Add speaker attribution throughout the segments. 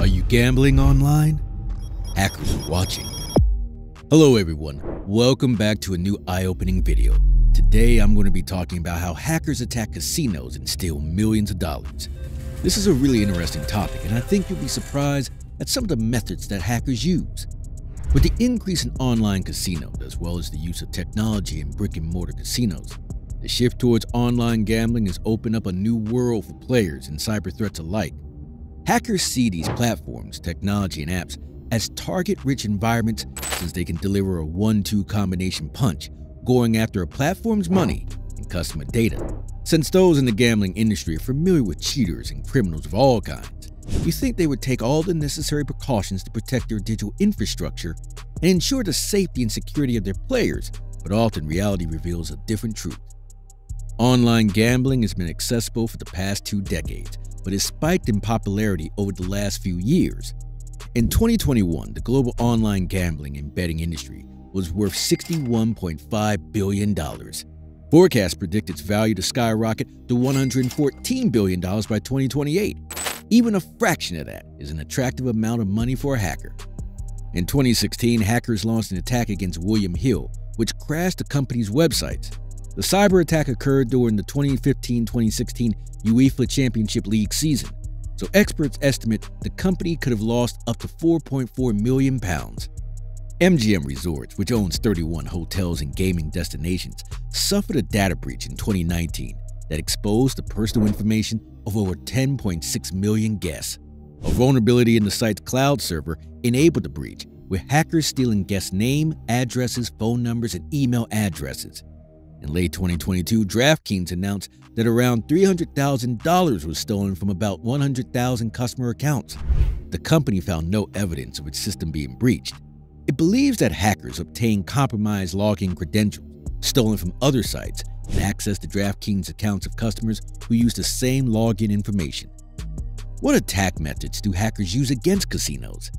Speaker 1: Are you gambling online? Hackers are watching. Hello everyone, welcome back to a new eye-opening video. Today I'm going to be talking about how hackers attack casinos and steal millions of dollars. This is a really interesting topic, and I think you'll be surprised at some of the methods that hackers use. With the increase in online casinos, as well as the use of technology in brick-and-mortar casinos, the shift towards online gambling has opened up a new world for players and cyber threats alike. Hackers see these platforms, technology, and apps as target-rich environments since they can deliver a 1-2 combination punch, going after a platform's money and customer data. Since those in the gambling industry are familiar with cheaters and criminals of all kinds, you think they would take all the necessary precautions to protect their digital infrastructure and ensure the safety and security of their players, but often reality reveals a different truth. Online gambling has been accessible for the past 2 decades, but has spiked in popularity over the last few years. In 2021, the global online gambling and betting industry was worth $61.5 billion. Forecasts predict its value to skyrocket to $114 billion by 2028. Even a fraction of that is an attractive amount of money for a hacker. In 2016, hackers launched an attack against William Hill, which crashed the company's websites. The cyber attack occurred during the 2015-2016 UEFA Championship League season, so experts estimate the company could have lost up to £4.4 million. MGM Resorts, which owns 31 hotels and gaming destinations, suffered a data breach in 2019 that exposed the personal information of over 10.6 million guests. A vulnerability in the site's cloud server enabled the breach, with hackers stealing guests' name, addresses, phone numbers, and email addresses. In late 2022, DraftKings announced that around $300,000 was stolen from about 100,000 customer accounts. The company found no evidence of its system being breached. It believes that hackers obtained compromised login credentials stolen from other sites and accessed the DraftKings accounts of customers who used the same login information. What attack methods do hackers use against casinos?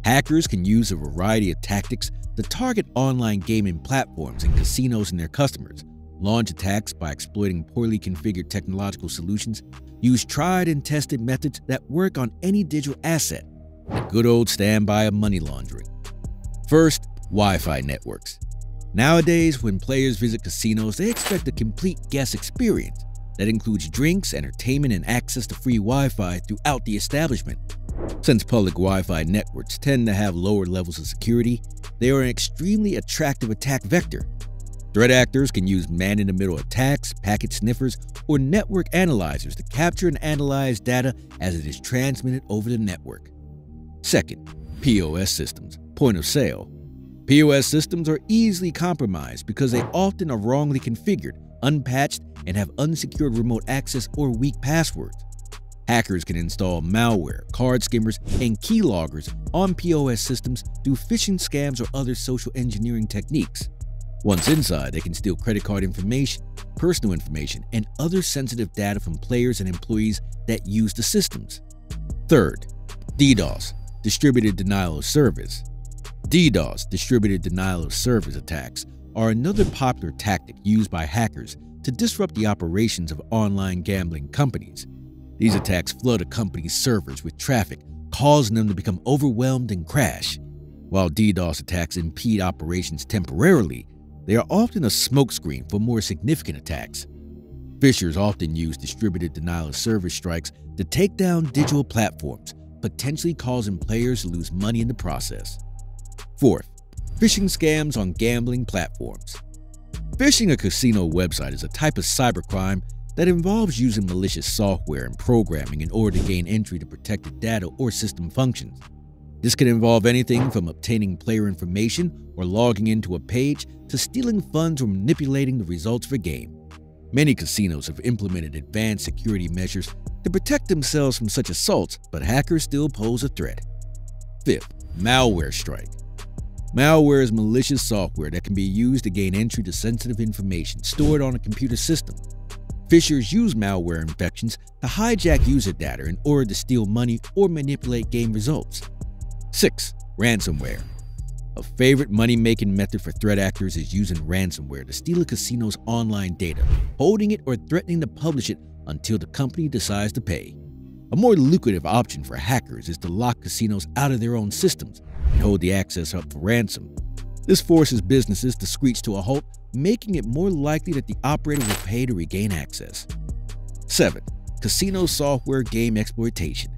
Speaker 1: Hackers can use a variety of tactics to target online gaming platforms and casinos and their customers, launch attacks by exploiting poorly configured technological solutions, use tried and tested methods that work on any digital asset, the good old standby of money laundering. First, Wi-Fi networks. Nowadays, when players visit casinos, they expect a complete guest experience that includes drinks, entertainment, and access to free Wi-Fi throughout the establishment. Since public Wi-Fi networks tend to have lower levels of security, they are an extremely attractive attack vector. Threat actors can use man-in-the-middle attacks, packet sniffers, or network analyzers to capture and analyze data as it is transmitted over the network. Second, POS systems, point of sale. POS systems are easily compromised because they often are wrongly configured, unpatched, and have unsecured remote access or weak passwords. Hackers can install malware, card skimmers, and keyloggers on POS systems through phishing scams or other social engineering techniques. Once inside, they can steal credit card information, personal information, and other sensitive data from players and employees that use the systems. Third, DDoS, distributed denial of service. DDoS, distributed denial of service attacks, are another popular tactic used by hackers to disrupt the operations of online gambling companies. These attacks flood a company's servers with traffic, causing them to become overwhelmed and crash. While DDoS attacks impede operations temporarily, they are often a smokescreen for more significant attacks. Phishers often use distributed denial of service strikes to take down digital platforms, potentially causing players to lose money in the process. Fourth, phishing scams on gambling platforms. Phishing a casino website is a type of cybercrime that involves using malicious software and programming in order to gain entry to protected data or system functions. This can involve anything from obtaining player information or logging into a page to stealing funds or manipulating the results of a game. Many casinos have implemented advanced security measures to protect themselves from such assaults, but hackers still pose a threat. Fifth, malware strike. Malware is malicious software that can be used to gain entry to sensitive information stored on a computer system. Phishers use malware infections to hijack user data in order to steal money or manipulate game results. 6. Ransomware. A favorite money-making method for threat actors is using ransomware to steal a casino's online data, holding it or threatening to publish it until the company decides to pay. A more lucrative option for hackers is to lock casinos out of their own systems and hold the access up for ransom. This forces businesses to screech to a halt, making it more likely that the operator will pay to regain access. 7. Casino software game exploitation.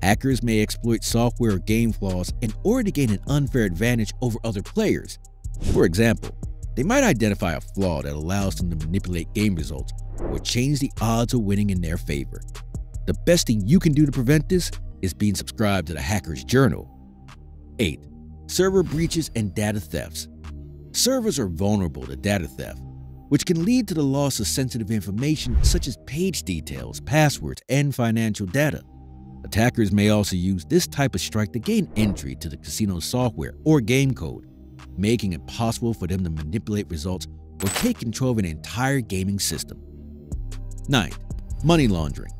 Speaker 1: Hackers may exploit software or game flaws in order to gain an unfair advantage over other players. For example, they might identify a flaw that allows them to manipulate game results or change the odds of winning in their favor. The best thing you can do to prevent this is being subscribed to the Hacker's Journal. 8. Server breaches and data thefts. Servers are vulnerable to data theft, which can lead to the loss of sensitive information such as page details, passwords, and financial data. Attackers may also use this type of strike to gain entry to the casino's software or game code, making it possible for them to manipulate results or take control of an entire gaming system. 9. Money laundering.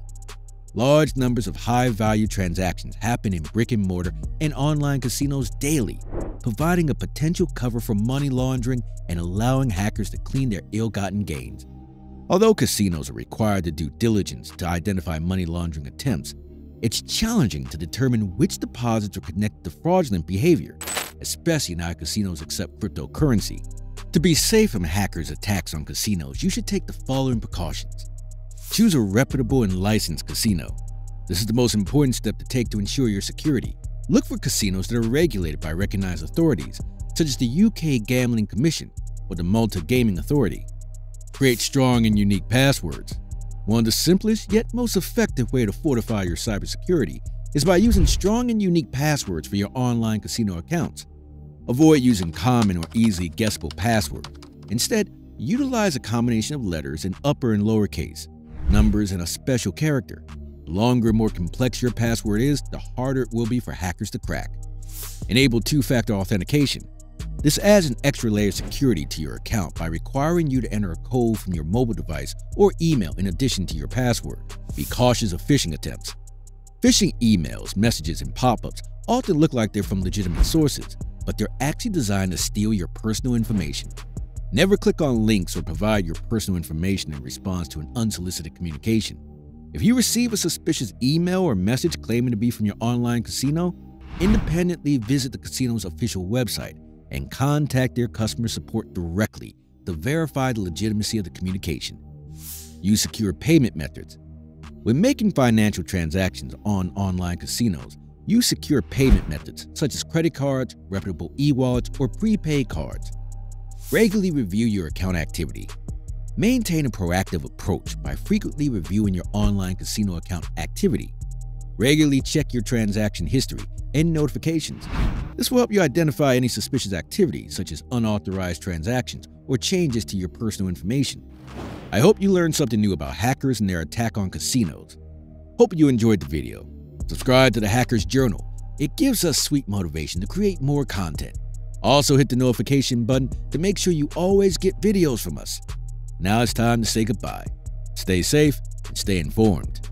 Speaker 1: Large numbers of high-value transactions happen in brick-and-mortar and online casinos daily, providing a potential cover for money laundering and allowing hackers to clean their ill-gotten gains. Although casinos are required to do diligence to identify money laundering attempts, it's challenging to determine which deposits are connected to fraudulent behavior, especially now casinos accept cryptocurrency. To be safe from hackers' attacks on casinos, you should take the following precautions. Choose a reputable and licensed casino. This is the most important step to take to ensure your security. Look for casinos that are regulated by recognized authorities, such as the UK Gambling Commission or the Malta Gaming Authority. Create strong and unique passwords. One of the simplest yet most effective way to fortify your cybersecurity is by using strong and unique passwords for your online casino accounts. Avoid using common or easily guessable passwords. Instead, utilize a combination of letters in upper and lowercase, numbers, and a special character. The longer and more complex your password is, the harder it will be for hackers to crack. Enable two-factor authentication. This adds an extra layer of security to your account by requiring you to enter a code from your mobile device or email in addition to your password. Be cautious of phishing attempts. Phishing emails, messages, and pop-ups often look like they're from legitimate sources, but they're actually designed to steal your personal information. Never click on links or provide your personal information in response to an unsolicited communication. If you receive a suspicious email or message claiming to be from your online casino, independently visit the casino's official website and contact their customer support directly to verify the legitimacy of the communication. Use secure payment methods. When making financial transactions on online casinos, use secure payment methods such as credit cards, reputable e-wallets, or prepaid cards. Regularly review your account activity. Maintain a proactive approach by frequently reviewing your online casino account activity. Regularly check your transaction history and notifications. This will help you identify any suspicious activity, such as unauthorized transactions or changes to your personal information. I hope you learned something new about hackers and their attack on casinos. Hope you enjoyed the video. Subscribe to the Hacker's Journal. It gives us sweet motivation to create more content. Also hit the notification button to make sure you always get videos from us. Now it's time to say goodbye. Stay safe and stay informed.